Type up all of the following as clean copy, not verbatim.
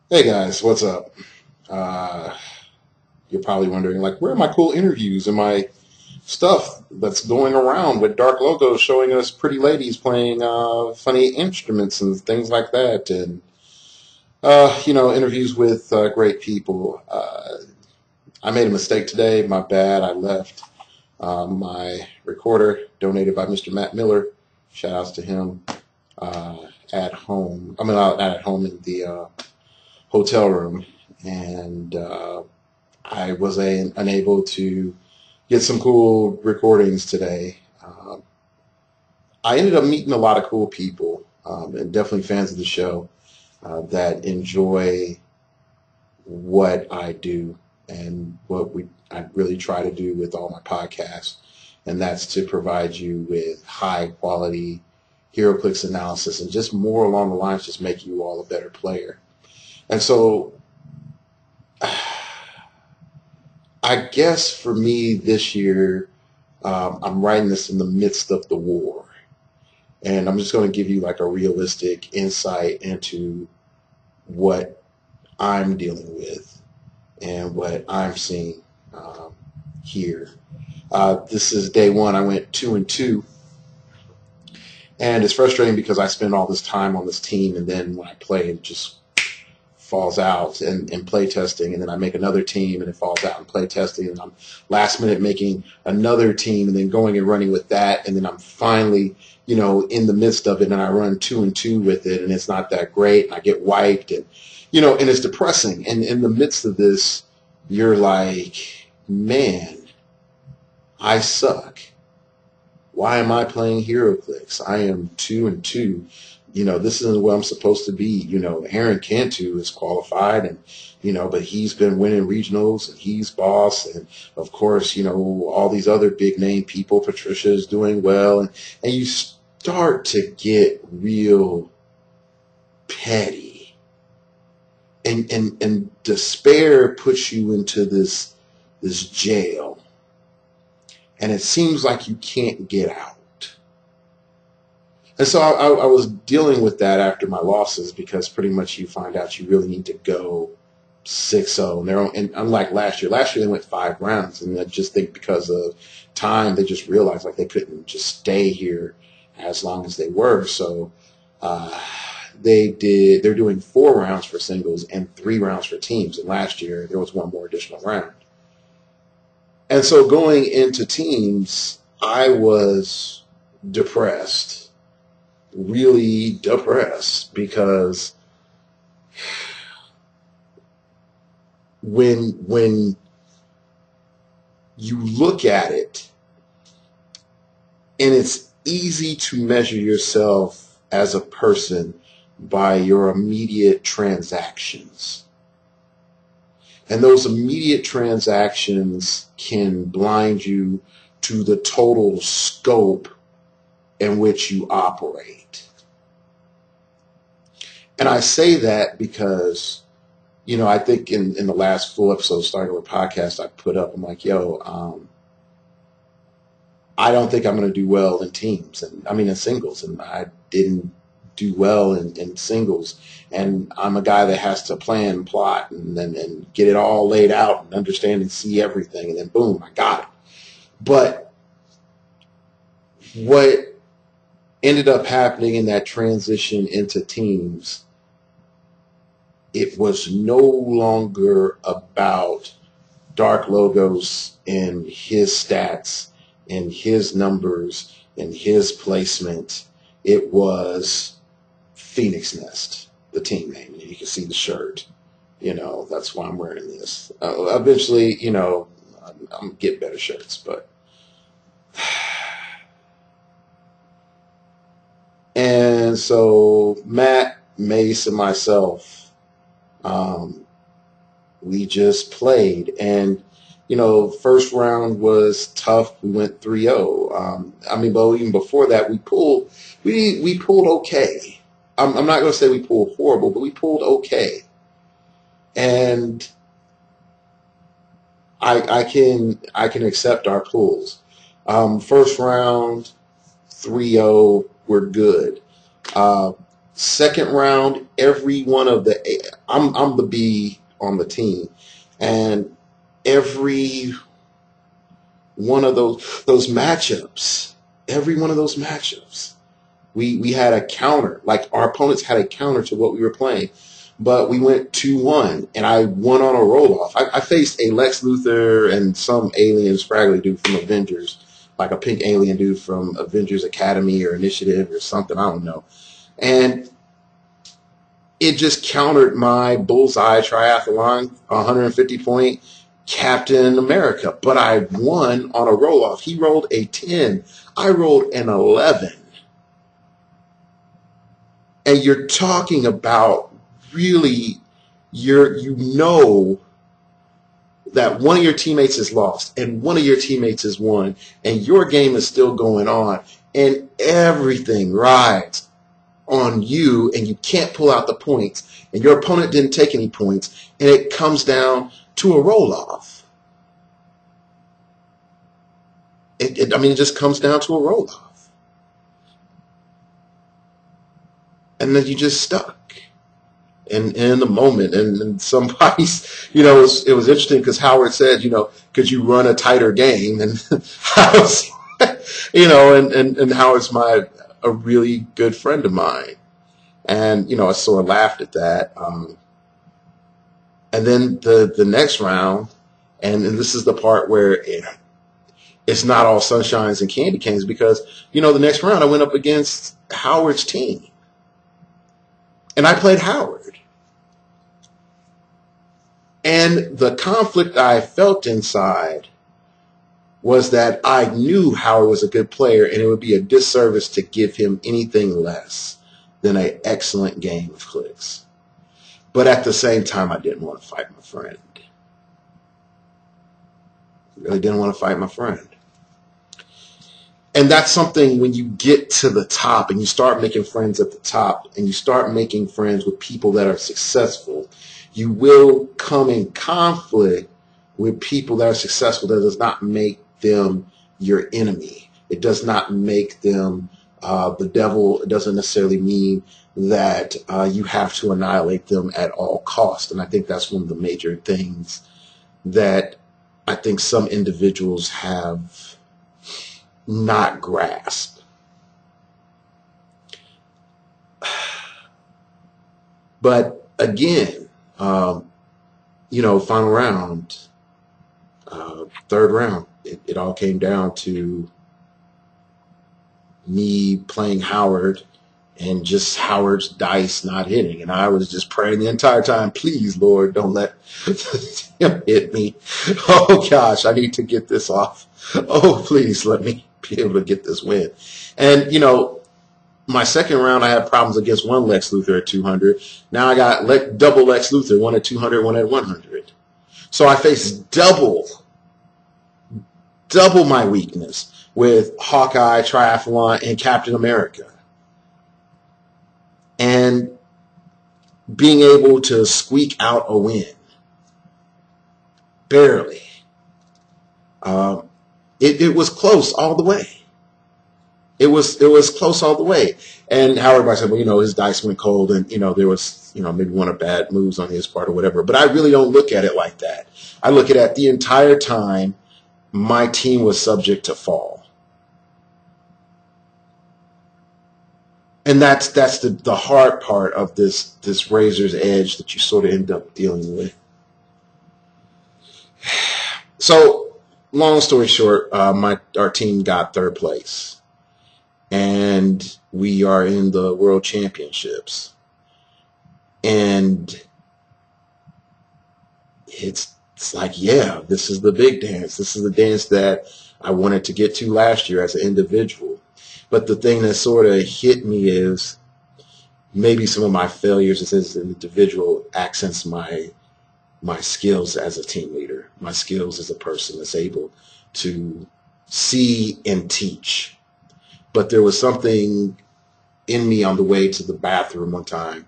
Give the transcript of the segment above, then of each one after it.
Hey guys, what's up? Uh, you're probably wondering, like, where are my cool interviews and my stuff that's going around with dark logos showing us pretty ladies playing funny instruments and things like that, and interviews with great people. I made a mistake today. My bad. I left my recorder donated by Mr. Matt Miller. Shout outs to him. At home. I mean, not at home in the hotel room, and I was unable to get some cool recordings today. I ended up meeting a lot of cool people, and definitely fans of the show that enjoy what I do and I really try to do with all my podcasts, and that's to provide you with high quality heroclix analysis and just more along the lines, just making you all a better player. And so I guess for me this year, I'm writing this in the midst of the war. And I'm just going to give you like a realistic insight into what I'm dealing with and what I'm seeing here. This is day one. I went 2-2. And it's frustrating because I spend all this time on this team, and then when I play, it just falls out in play testing, and then I make another team and it falls out in play testing, and I'm last minute making another team and then going and running with that, and then I'm finally, in the midst of it, and I run 2-2 with it, and it's not that great, and I get wiped, and and it's depressing. And in the midst of this, you're like, man, I suck. Why am I playing heroclix? I am 2-2. This isn't what I'm supposed to be. Aaron Cantu is qualified, and but he's been winning regionals, and he's boss, and of course, all these other big name people. Patricia is doing well, and you start to get real petty, and despair puts you into this jail, and it seems like you can't get out. And so I was dealing with that after my losses, because pretty much you find out you really need to go 6-0. And unlike last year they went 5 rounds, and I just think because of time they just realized like they couldn't just stay here as long as they were. So they're doing 4 rounds for singles and 3 rounds for teams. And last year there was one more additional round. And so going into teams, I was depressed. Really depressed, because when you look at it, and it's easy to measure yourself as a person by your immediate transactions, and those immediate transactions can blind you to the total scope in which you operate. And I say that because, I think in the last full episode of Starting with Podcast I put up, I'm like, I don't think I'm going to do well in teams, and I mean in singles, and I didn't do well in singles, and I'm a guy that has to plan, plot, and get it all laid out and understand and see everything, and then boom, I got it. But what ended up happening in that transition into teams, it was no longer about dark logos and his stats and his numbers and his placement. It was Phoenix Nest, the team name. You can see the shirt. That's why I'm wearing this. Eventually, I'm going to get better shirts, but and so Matt, Mace, and myself, we just played, and first round was tough. We went 3-0. But even before that, we pulled okay. I'm not going to say we pulled horrible, but we pulled okay, and I can accept our pulls. First round 3-0, we're good. Second round, every one of I'm the B on the team, and every one of those matchups, every one of those matchups, we had a counter. Like our opponents had a counter to what we were playing, but we went 2-1, and I won on a roll off. I faced a Lex Luthor and some alien scraggly dude from Avengers, like a pink alien dude from Avengers Academy or Initiative or something. I don't know. And it just countered my bullseye triathlon 150 point Captain America. But I won on a roll off. He rolled a 10. I rolled an 11. And you're talking about really, you know that one of your teammates is lost and one of your teammates is won, and your game is still going on, and everything rides on you, and you can't pull out the points, and your opponent didn't take any points, and it comes down to a roll-off. It just comes down to a roll-off. And then you just stuck in the moment. And somebody's, it was interesting because Howard said, could you run a tighter game? And I was, and Howard's a really good friend of mine. And, I sort of laughed at that. And then the next round, and this is the part where it's not all sunshines and candy canes, because, the next round I went up against Howard's team. And I played Howard. And the conflict I felt inside was that I knew Howard was a good player, and it would be a disservice to give him anything less than an excellent game of clicks. But at the same time, I didn't want to fight my friend. I really didn't want to fight my friend. And that's something, when you get to the top and you start making friends at the top and you start making friends with people that are successful, you will come in conflict with people that are successful. That does not make them your enemy. It does not make them the devil. It doesn't necessarily mean that you have to annihilate them at all costs. And I think that's one of the major things that I think some individuals have not grasped. But again, final round, third round, it all came down to me playing Howard and just Howard's dice not hitting. And I was just praying the entire time, please, Lord, don't let him hit me. Oh, gosh, I need to get this off. Oh, please let me be able to get this win. And, my second round, I had problems against one Lex Luthor at 200. Now I got double Lex Luthor, one at 200, one at 100. So I faced double my weakness with Hawkeye, Triathlon, and Captain America. And being able to squeak out a win. Barely. It was close all the way. It was close all the way. And Howard might say, well, his dice went cold, and, there was, maybe one of bad moves on his part or whatever. But I really don't look at it like that. I look at it the entire time my team was subject to fall. And that's the hard part of this razor's edge that you sort of end up dealing with. So, long story short, our team got third place. And we are in the World Championships. And it's like, yeah, this is the big dance. This is the dance that I wanted to get to last year as an individual. But the thing that sort of hit me is maybe some of my failures as an individual accents my skills as a team leader, my skills as a person that's able to see and teach. But there was something in me on the way to the bathroom one time.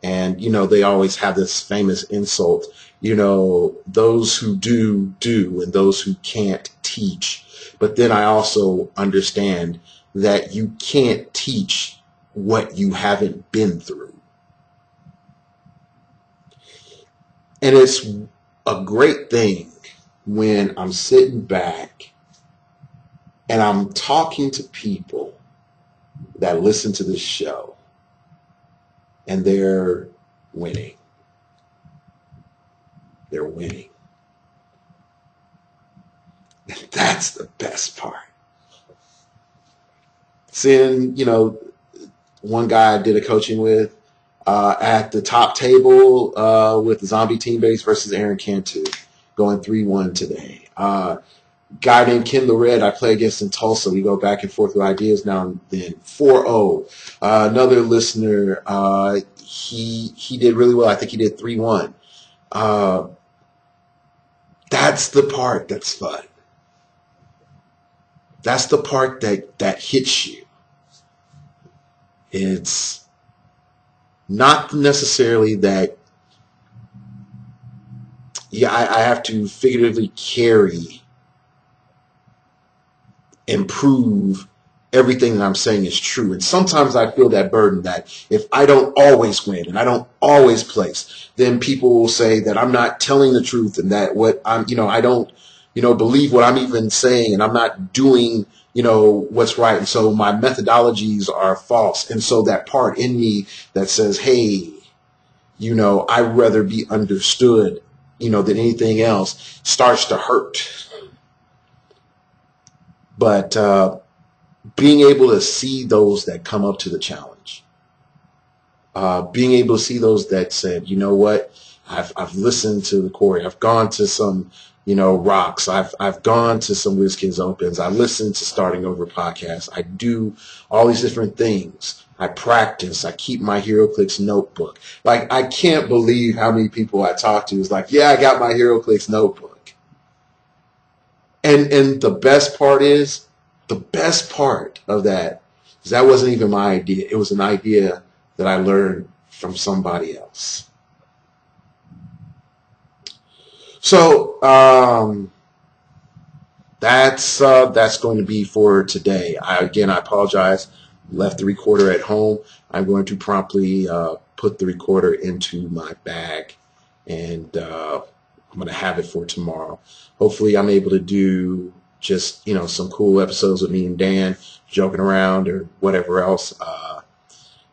And, they always have this famous insult, those who do, and those who can't teach. But then I also understand that you can't teach what you haven't been through. And it's a great thing when I'm sitting back and I'm talking to people that listen to this show and they're winning. They're winning. And that's the best part. Seeing, one guy I did a coaching with at the top table with the Zombie Team Base versus Aaron Cantu, going 3-1 today. Guy named Ken Lorette I play against in Tulsa. We go back and forth with ideas now and then. 4-0. Another listener, he did really well. I think he did 3-1. That's the part that's fun. That's the part that hits you. It's not necessarily that, I have to figuratively carry and prove everything that I'm saying is true. And sometimes I feel that burden that if I don't always win and I don't always place, then people will say that I'm not telling the truth and that what I'm, I don't, believe what I'm even saying and I'm not doing, what's right. And so my methodologies are false. And so that part in me that says, hey, I'd rather be understood, than anything else starts to hurt. But being able to see those that come up to the challenge, being able to see those that said, you know what, I've listened to the Corey, I've gone to some, rocks, I've gone to some WizKids Opens, I listen to Starting Over podcasts, I do all these different things, I practice, I keep my heroclix notebook. Like, I can't believe how many people I talk to is like, yeah, I got my heroclix notebook. And the best part of that is that wasn't even my idea. It was an idea that I learned from somebody else. So that's going to be for today. I apologize. Left the recorder at home. I'm going to promptly put the recorder into my bag, and I'm going to have it for tomorrow. Hopefully I'm able to do just, some cool episodes with me and Dan joking around or whatever else.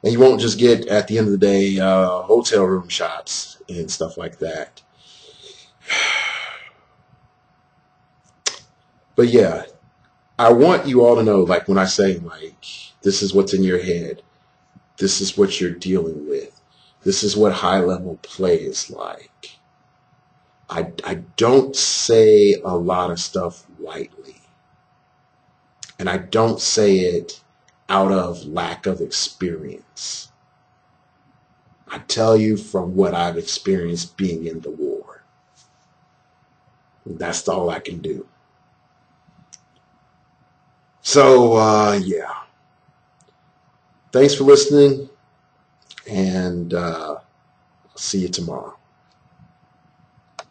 And you won't just get, at the end of the day, hotel room shots and stuff like that. But yeah, I want you all to know, like when I say, like, this is what's in your head. This is what you're dealing with. This is what high-level play is like. I don't say a lot of stuff lightly. And I don't say it out of lack of experience. I tell you from what I've experienced being in the war. That's all I can do. So, yeah. Thanks for listening, and see you tomorrow.